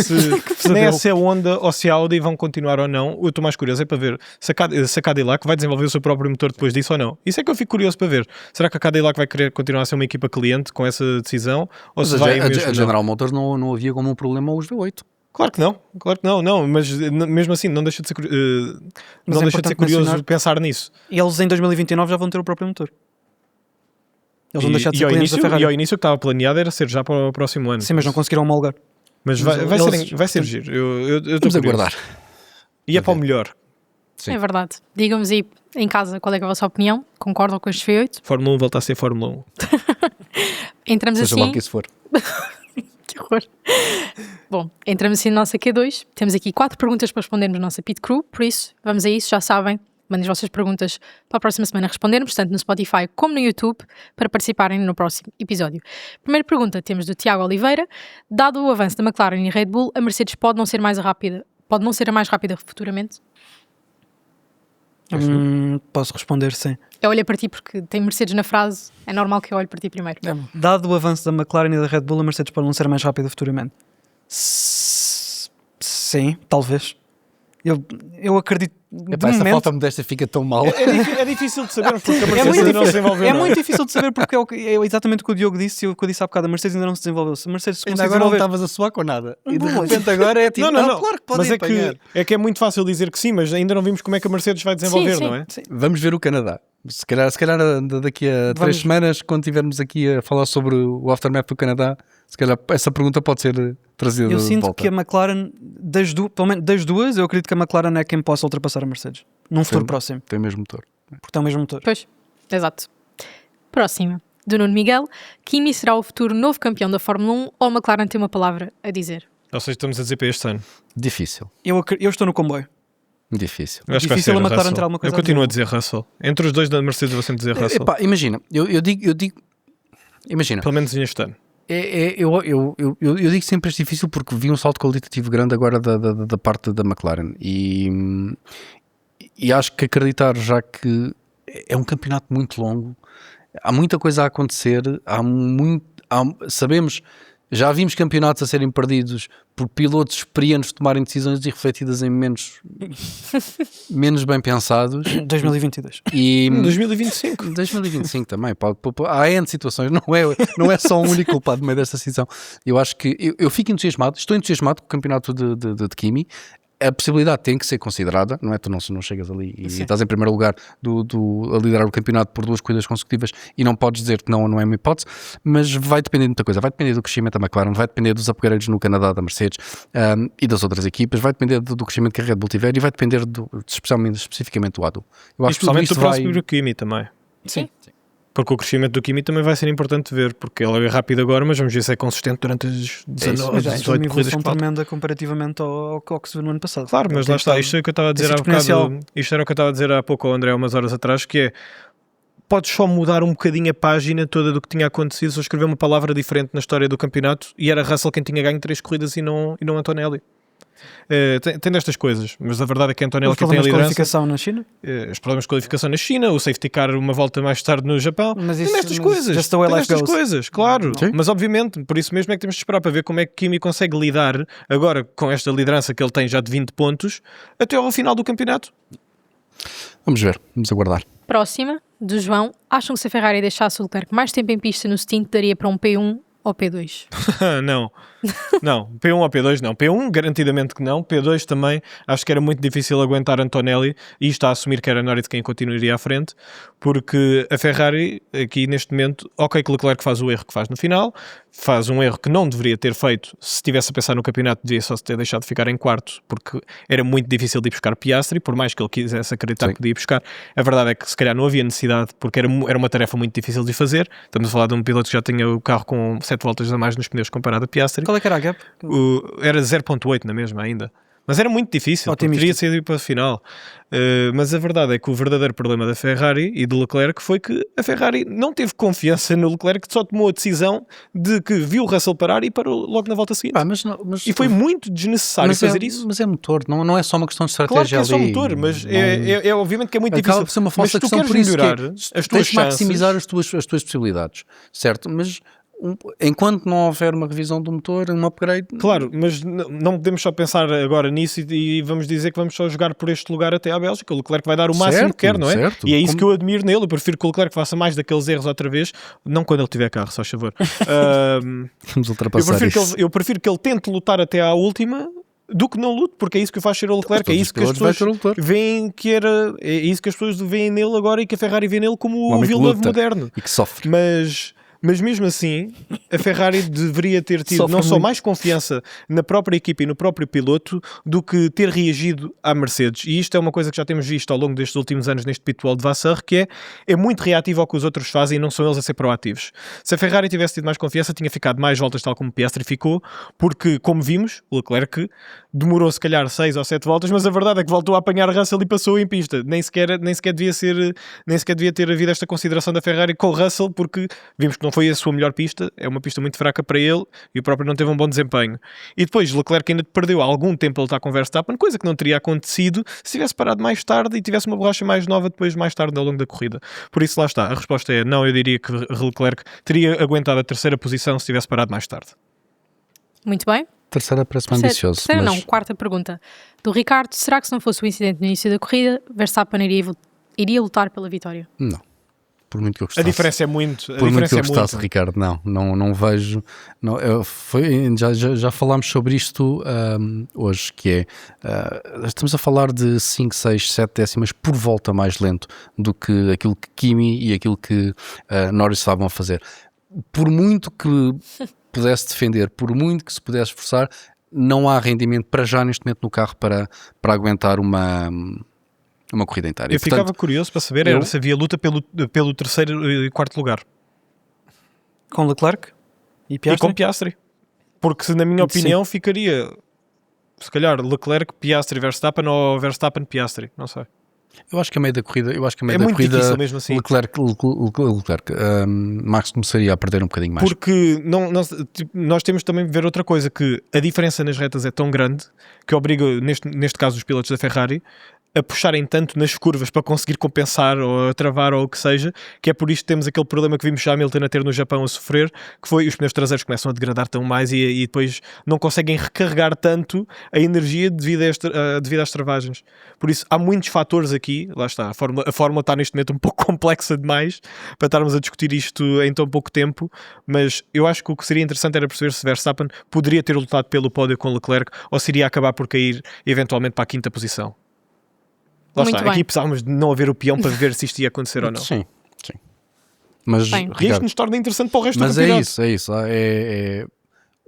se a Honda ou se a Audi vão continuar ou não. Eu estou mais curioso é para ver se a Cadillac vai desenvolver o seu próprio motor depois disso ou não. Isso é que eu fico curioso para ver. Será que a Cadillac vai querer continuar a ser uma equipa cliente com essa decisão? Ou se vai a General Motors não havia como um problema os V8. Claro que não, mas mesmo assim não deixa de ser, curioso pensar nisso. E eles em 2029 já vão ter o próprio motor. Eles vão deixar de ser clientes da Ferrari. E ao início o que estava planeado era ser já para o próximo ano. Sim, mas não conseguiram homologar. Mas vai ser giro. Eu Vamos aguardar. E é para o melhor. Sim. É verdade. Digam-nos aí em casa qual é a vossa opinião. Concordam com este V8? Fórmula 1 volta a ser Fórmula 1. Entramos seja assim... lá que isso for. Que horror. Bom, entramos assim na nossa Q2. Temos aqui 4 perguntas para respondermos na nossa Pit Crew. Por isso, vamos a isso. Já sabem. Mandem as vossas perguntas para a próxima semana respondermos, tanto no Spotify como no YouTube, para participarem no próximo episódio. Primeira pergunta temos do Tiago Oliveira. Dado o avanço da McLaren e Red Bull, a Mercedes pode não ser a mais rápida futuramente? Posso responder sim. Eu olhei para ti porque tem Mercedes na frase, é normal que eu olhe para ti primeiro. Dado o avanço da McLaren e da Red Bull, a Mercedes pode não ser a mais rápida futuramente? Sim, talvez. Eu acredito. Essa falta modéstia fica tão mal. É difícil de sabermos porque a Mercedes ainda não se desenvolveu. É muito difícil de saber porque é exatamente o que o Diogo disse e o que eu disse há bocado. A Mercedes ainda não se desenvolveu. Se a Mercedes ainda agora não estavas a suar com nada. E de repente agora é tipo, não. Claro que podem apanhar. É que é muito fácil dizer que sim, mas ainda não vimos como é que a Mercedes vai desenvolver, sim. não é? Sim. Vamos ver o Canadá. Se calhar daqui a 3 semanas, quando estivermos aqui a falar sobre o aftermath do Canadá, se calhar essa pergunta pode ser trazida de volta. Eu sinto que a McLaren, pelo menos das duas, eu acredito que a McLaren é quem possa ultrapassar a Mercedes num futuro próximo. Tem o mesmo motor. Porque tem o mesmo motor. Pois, exato. Próxima, do Nuno Miguel. Kimi será o futuro novo campeão da Fórmula 1 ou a McLaren tem uma palavra a dizer? Ou seja, estamos a dizer para este ano. Difícil. Eu estou no comboio. Difícil. Eu acho que Difícil vai ser a McLaren ter alguma coisa. Eu continuo a dizer Russell. Entre os dois da Mercedes vou sempre dizer Russell. Imagina, eu digo. Imagina. Pelo menos neste ano. Eu digo sempre este difícil porque vi um salto qualitativo grande agora da parte da McLaren e acho que acreditar já que é um campeonato muito longo, há muita coisa a acontecer, sabemos, já vimos campeonatos a serem perdidos por pilotos experientes tomarem decisões irrefletidas em momentos menos bem pensados. 2022. E 2025. 2025 também. Há N situações, não é só um único culpado no meio desta decisão. Eu acho que eu fico entusiasmado, estou entusiasmado com o campeonato de Kimi. a possibilidade tem que ser considerada, não é? Tu não chegas ali e Sim. estás em primeiro lugar a liderar o campeonato por 2 corridas consecutivas e não podes dizer que não é uma hipótese, mas vai depender de muita coisa. Vai depender do crescimento da McLaren, vai depender dos upgrades no Canadá da Mercedes e das outras equipas, vai depender do crescimento que a Red Bull tiver e vai depender especificamente do ADO. Eu E acho que tudo especialmente isto do próximo do Kimi também. Sim. Porque o crescimento do Kimi também vai ser importante de ver, porque ele é rápido agora, mas vamos ver se é consistente durante as 19, Mas já é 18 uma corridas evolução que faltam. tremenda comparativamente ao que se viu no ano passado. Claro, mas lá está, isto é o que eu estava a dizer há exponencial. bocado, isto era o que eu estava a dizer há pouco ao André, há umas horas atrás, que é, podes só mudar um bocadinho a página toda do que tinha acontecido, só escrever uma palavra diferente na história do campeonato, e era Russell quem tinha ganho 3 corridas e não Antonelli. Tem destas coisas, mas a verdade é que Antonelli Os que tem a problemas de liderança, qualificação na China? os problemas de qualificação na China, o safety car uma volta mais tarde no Japão, Mas tem isso- nestas mas coisas, just the way tem life nestas goes. coisas, claro, Sim. mas obviamente, por isso mesmo é que temos de esperar para ver como é que Kimi consegue lidar agora com esta liderança que ele tem já de 20 pontos até ao final do campeonato. Vamos ver, vamos aguardar. Próxima, do João. Acham que se a Ferrari deixasse o Leclerc mais tempo em pista no stint, daria para um P1 ou P2? Não, P1 ou P2 não. P1 garantidamente que não, P2 também. Acho que era muito difícil aguentar Antonelli e está a assumir que era Norris quem continuaria à frente, porque a Ferrari aqui neste momento, ok que Leclerc faz o erro que faz no final, faz um erro que não deveria ter feito. Se estivesse a pensar no campeonato devia só ter deixado de ficar em quarto, porque era muito difícil de ir buscar Piastri, por mais que ele quisesse acreditar Sim. que podia ir buscar. A verdade é que se calhar não havia necessidade, porque era uma tarefa muito difícil de fazer. Estamos a falar de um piloto que já tinha o carro com 7 voltas a mais nos pneus comparado a Piastri. Qual é que era a gap? Era 0.8 na mesma ainda. Mas era muito difícil, porque Otimista. teria sido ir para a final. Mas a verdade é que o verdadeiro problema da Ferrari e do Leclerc foi que a Ferrari não teve confiança no Leclerc, só tomou a decisão de que viu o Russell parar e parou logo na volta seguinte. E foi muito desnecessário fazer isso. Mas é motor, não é só uma questão de Claro estratégia que é só ali. motor, mas Não- é obviamente que é muito Acaba difícil. por ser uma falsa mas se tu questão, queres por isso melhorar que as tuas tens de chances, maximizar as tuas possibilidades, certo? Mas enquanto não houver uma revisão do motor, um upgrade... Claro, mas não podemos só pensar agora nisso e vamos dizer que vamos só jogar por este lugar até à Bélgica. O Leclerc vai dar o máximo Certo, que quer, não é? certo. E é isso Como- que eu admiro nele. Eu prefiro que o Leclerc faça mais daqueles erros outra vez, não quando ele tiver carro, só favor. Vamos ultrapassar isso. Eu prefiro que ele tente lutar até à última do que não lute, porque é isso que o faz ser o Leclerc. É Todos isso os que as pilotos vai pessoas ter o motor. veem que era. É isso que as pessoas veem nele agora e que a Ferrari vê nele como o homem que Villeneuve luta. moderno. E que sofre. Mas mesmo assim, a Ferrari deveria ter tido Sofre não só muito. mais confiança na própria equipa e no próprio piloto do que ter reagido à Mercedes. E isto é uma coisa que já temos visto ao longo destes últimos anos neste pitbull de Vasseur, que é muito reativo ao que os outros fazem e não são eles a ser proativos. Se a Ferrari tivesse tido mais confiança, tinha ficado mais voltas tal como Piastri ficou, porque, como vimos, o Leclerc demorou se calhar 6 ou 7 voltas, mas a verdade é que voltou a apanhar Russell e passou em pista. Nem sequer devia ter havido esta consideração da Ferrari com o Russell, porque vimos que não foi a sua melhor pista, é uma pista muito fraca para ele e o próprio não teve um bom desempenho. E depois Leclerc ainda perdeu algum tempo a lutar com Verstappen, coisa que não teria acontecido se tivesse parado mais tarde e tivesse uma borracha mais nova depois mais tarde ao longo da corrida. Por isso lá está, a resposta é não. Eu diria que Leclerc teria aguentado a terceira posição se tivesse parado mais tarde. Muito bem. Terceira parece-me ambicioso. Terceira mas... não, quarta pergunta. Do Ricardo, será que se não fosse o incidente no início da corrida, Verstappen iria lutar pela vitória? Não. Por muito que eu A gostasse. diferença é muito. Por muito que eu gostasse, Ricardo, não vejo. Não, já falámos sobre isto hoje, que é estamos a falar de 5, 6, 7 décimas por volta mais lento do que aquilo que Kimi e aquilo que Norris estavam a fazer. Por muito que pudesse defender, por muito que se pudesse esforçar, não há rendimento para já neste momento no carro para aguentar uma corrida inteira. Eu ficava curioso para saber se havia luta pelo terceiro e quarto lugar. Com Leclerc e E Piastri? com Piastri. Porque, na minha opinião, ficaria se calhar Leclerc, Piastri, Verstappen ou Verstappen, Piastri. Não sei. Eu acho que a meio da corrida, Muito difícil mesmo assim. Leclerc, Max começaria a perder um bocadinho mais. Porque nós temos também de ver outra coisa, que a diferença nas retas é tão grande que obriga, neste caso, os pilotos da Ferrari a puxarem tanto nas curvas para conseguir compensar ou a travar ou o que seja, que é por isto que temos aquele problema que vimos já Hamilton a ter no Japão a sofrer, que foi os pneus traseiros começam a degradar tão mais e depois não conseguem recarregar tanto a energia devido às travagens. Por isso, há muitos fatores aqui, lá está, a Fórmula está neste momento um pouco complexa demais para estarmos a discutir isto em tão pouco tempo, mas eu acho que o que seria interessante era perceber se Verstappen poderia ter lutado pelo pódio com Leclerc ou se iria acabar por cair eventualmente para a 5ª posição. Lá Muito está, bem. aqui precisávamos de não haver o peão para ver se isto ia acontecer ou não. Sim. Mas, Bem. E isto Ricardo, nos torna interessante para o resto mas do é campeonato. isso.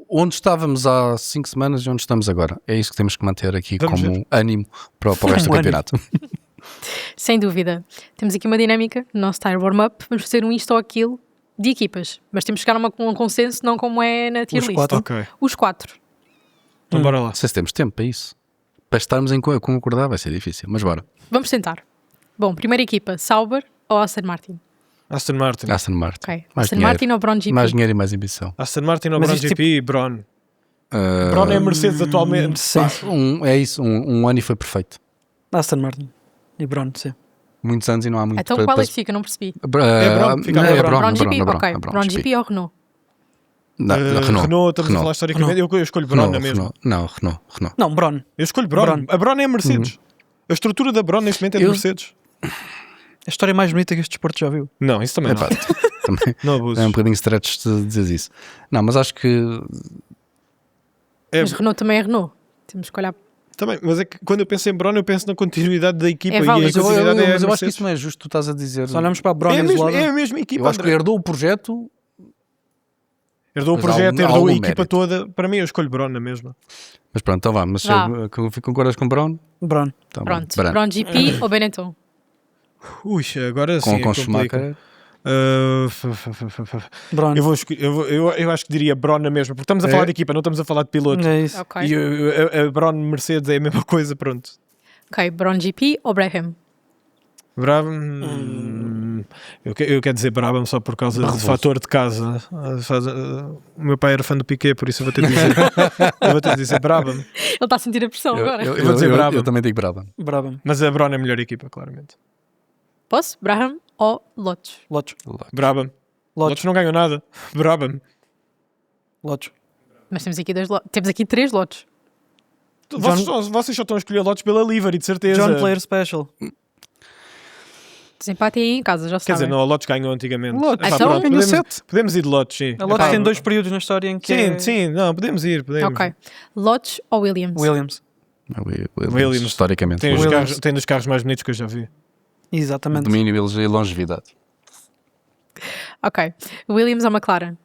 Onde estávamos há 5 semanas e onde estamos agora. É isso que temos que manter aqui Vamos como ânimo para o resto do Um campeonato. Sem dúvida. Temos aqui uma dinâmica no nosso tire warm-up. Vamos fazer um isto ou aquilo de equipas. Mas temos que chegar a um consenso, não como é na tier Os list. 4. Ok, Os 4. então bora lá. Não sei se temos tempo para isso. Para estarmos em concordar vai ser difícil, mas bora. Vamos tentar. Bom, primeira equipa, Sauber ou Aston Martin? Aston Martin. Aston Martin. Ok. Mais Aston dinheiro. Martin ou Brown GP? Mais dinheiro e mais ambição. Aston Martin ou Mas Brown isto GP e Brown. Uh, Brown é a Mercedes atualmente. Sim. É isso, um ano e foi perfeito. Aston Martin e Brown, sim. Muitos anos e não há muito. Então qual é que fica? Não percebi. É Brown, fica é Brown. Brown GP? Brown, Ok. Brown Brown GP ou Renault? Não, Renault, estamos a falar historicamente. Eu escolho Brown na mesma. Renault. Não, Brown. Eu escolho Brown. Brown. A Brown é a Mercedes. A estrutura da Brown neste momento é de Eu- Mercedes. A história mais bonita que este desporto já viu. Não, isso também Epá, não. também Não abuses. é um bocadinho stretch de dizer isso. Não, mas acho que É, Mas Renault também é Renault. Temos que olhar. também, mas é que quando eu penso em Brown, eu penso na continuidade da equipa É e válido. a mas eu continuidade é a acho que Mercedes. isso não é justo, tu estás a dizer. Se olhamos para a Brown É a mesma, isolada, é a mesma equipa. Eu acho que André. herdou o projeto, Herdou o Mas há projeto, há herdou algum a equipa mérito. toda. Para mim, eu escolho Brown na mesma. mas pronto, então vá. Mas Vá. concordas com Brown? Brown. Então, Pronto. Brown. Brown GP ou Benetton? Ui, agora sim. Com é complica. Schumacher. Brown. Eu acho que diria Brown na mesma, porque estamos a É? falar de equipa, não estamos a falar de piloto. É isso. Ok. E a Brown Mercedes é a mesma coisa, pronto. Ok. Brown GP ou Brabham? Brabham. Eu quero dizer Brabham só por causa do Barroso. fator de casa. O meu pai era fã do Piquet, por isso eu vou ter de dizer, eu vou ter de dizer Brabham. Ele está a sentir a pressão agora. Eu vou dizer Brabham. Eu também digo Brabham. Brabham. Mas a Brown é a melhor equipa, claramente. Posso? Brabham ou Lotus? Lotus. Brabham. Lotus Lotus. não ganham nada. Brabham. Lotus. Mas temos aqui temos aqui 3 lotes. Vocês só estão a escolher Lotus pela livery, de certeza. John Player Special. Desempate aí em casa, já Quer dizer, sabem. não, a Lotus ganhou antigamente. Lotus. Epá, Então- pronto, Ganhou podemos, 7. podemos ir de Lotus, sim. A Lotus Epá, tem 2 períodos na história em que Sim, é sim, não, podemos ir. Podemos. Ok. Lotus ou Williams? Williams. Williams. Historicamente. Tem, Williams. tem dos carros mais bonitos que eu já vi. Exatamente. Domínio e longevidade. Ok. Williams ou McLaren?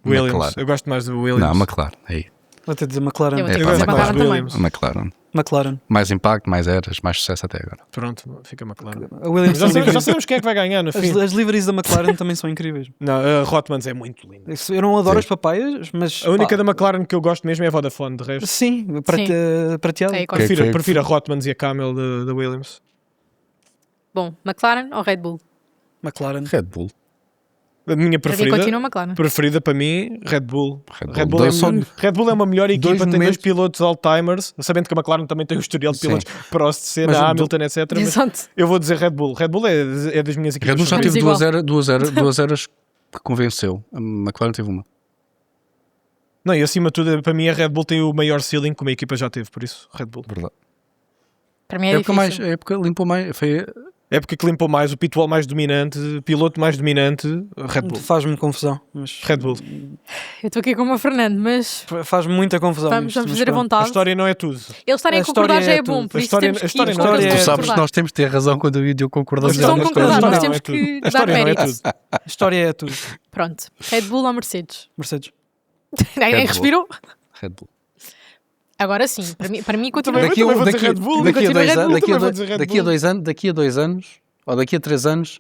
Williams. McLaren. Eu gosto mais do Williams. Não, McLaren. Aí. Vou ter de dizer McLaren. Eu vou ter Eu que gosto dizer mais McLaren do também. Williams. McLaren. McLaren. Mais impacto, mais eras, mais sucesso até agora. Pronto, fica McLaren. A Williams Já são sabemos, já incríveis. sabemos quem é que vai ganhar no fim. As liveries da McLaren também são incríveis. Não, a Rotmans é muito linda. Eu não adoro Sim. as papaias, mas. A única pá, da McLaren que eu gosto mesmo é a Vodafone, de resto. Sim, prateado. É, Que- que- Prefiro a Rotmans e a Camel da Williams. Bom, McLaren ou Red Bull? McLaren. Red Bull. A minha Para mim preferida, continua McLaren. preferida para mim, Red Bull. Red Bull. Red Bull é uma melhor equipa, tem dois momentos- pilotos all-timers, sabendo que a McLaren também tem o historial de Sim. pilotos Prost, Senna, Mas Hamilton, etc. Mas Exato. eu vou dizer Red Bull. Red Bull é das minhas Red equipas Bull já favoritas. teve igual. duas eras que convenceu. A McLaren teve uma. Não, e acima de tudo, para mim a Red Bull tem o maior ceiling que uma equipa já teve, por isso, Red Bull. Verdade. Para mim é A época, difícil. a época limpou mais. Foi É porque que limpou mais, o pitwall mais dominante, piloto mais dominante, Red Bull. Faz-me confusão. Mas Red Bull. Eu estou aqui com o Fernando, mas faz-me muita confusão. vamos isto, mas fazer a pronto. A vontade. história não é tudo. Eles estarem A a concordar história já é é bom, tudo. por A isso história- temos que a história ir não é com tudo. eles Tu Tu sabes que concordar. nós temos de ter razão quando o vídeo concorda. Eles estão a Mas concordar, não, nós não temos é tudo. que A dar história não é mérito. tudo. A história é tudo. Pronto. Red Bull ou Mercedes? Mercedes. Ninguém Bull. respirou? Red Bull. Agora sim, para mim continua. Também vou dizer Red Bull, daqui a continua 2 Red Bull, anos, também vou dizer Red daqui a Bull. 2 anos, ou daqui a 3 anos,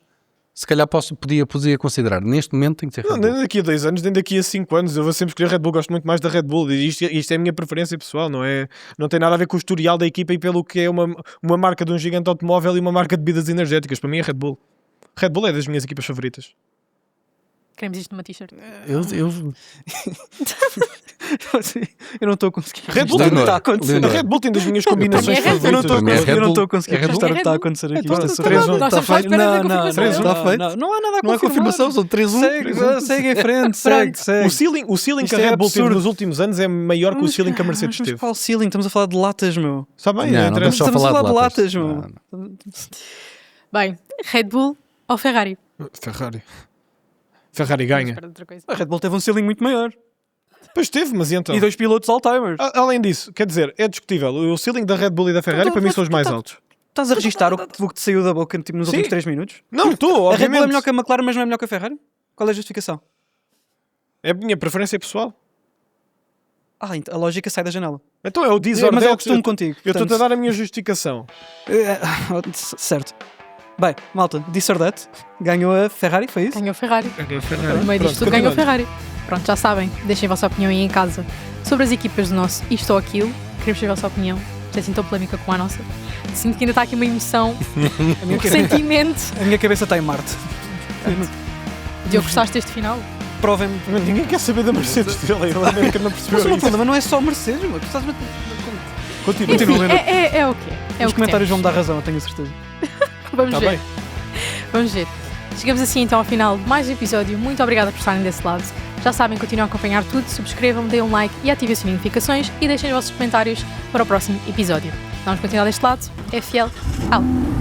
se calhar podia considerar. Neste momento tem que ser Não, Red nem Bull. daqui a 2 anos, nem daqui a 5 anos. Eu vou sempre escolher Red Bull, gosto muito mais da Red Bull. E isto é a minha preferência pessoal, não tem nada a ver com o historial da equipa e pelo que é uma marca de um gigante automóvel e uma marca de bebidas energéticas. Para mim é Red Bull. Red Bull é das minhas equipas favoritas. Queremos isto numa t-shirt. Eu Eu não estou a conseguir Red Bull registrar o que tem- está a acontecer. A Leonor. Red Bull tem das minhas combinações Também é Red Bull. Eu não estou favoritas. a Também é Red Bull. conseguir É Red registrar o Bull. que está a acontecer aqui. Então, Está-se a 3-1. Nós estamos à espera da confirmação. Está feito. Não há nada a Não é confirmar. confirmação, são 3-1. Segue em frente, segue. O ceiling que Isto a é Red Bull teve absurdo. nos últimos anos é maior que o Mas- ceiling que a Mercedes mas teve. qual ceiling? Estamos a falar de latas, meu. Está bem, Não, é não interessante. só Estamos a falar falar de de latas, latas. meu. Bem, Red Bull ou Ferrari? Ferrari ganha. Espera de outra coisa. A Red Bull teve um ceiling muito maior. Pois teve, mas e então? E 2 pilotos Alzheimer. Além disso, quer dizer, é discutível. O ceiling da Red Bull e da Ferrari Então, para mim são os mais então, altos. Estás a registar o que te saiu da boca tipo, nos Sim. últimos 3 minutos? Não, estou, A Red Bull é obviamente. melhor que a McLaren, mas não é melhor que a Ferrari? Qual é a justificação? É a minha preferência pessoal. A lógica sai da janela. Então é o diz or Mas é o that. costume contigo. Eu estou-te a portanto, dar a minha justificação. Certo. Bem, malta, this or that. Ganhou a Ferrari, foi isso? Ganhou Ferrari. No meio disto tudo ganhou Ferrari. Pronto, já sabem. Deixem a vossa opinião aí em casa sobre as equipas do nosso isto ou aquilo. Queremos saber a vossa opinião. Se é assim tão polémica como a nossa. Sinto que ainda está aqui uma emoção, um ressentimento. A minha cabeça está em Marte. Diogo, gostaste deste final? Provem-me. Mas ninguém quer saber da Mercedes dele. Ele é que não Mas o percebeu meu isso. problema não é só Mercedes, meu. Tu estás a... Continua. Continua, Enfim, Leonor. é o quê? É Os o que comentários vão temos. me dar razão, eu tenho a certeza. Vamos Está ver. bem. Vamos ver. Chegamos assim então ao final de mais um episódio. Muito obrigada por estarem desse lado. Já sabem, continuem a acompanhar tudo, subscrevam, deem um like e ativem as notificações e deixem os vossos comentários para o próximo episódio. Vamos continuar deste lado. É fiel. Tchau.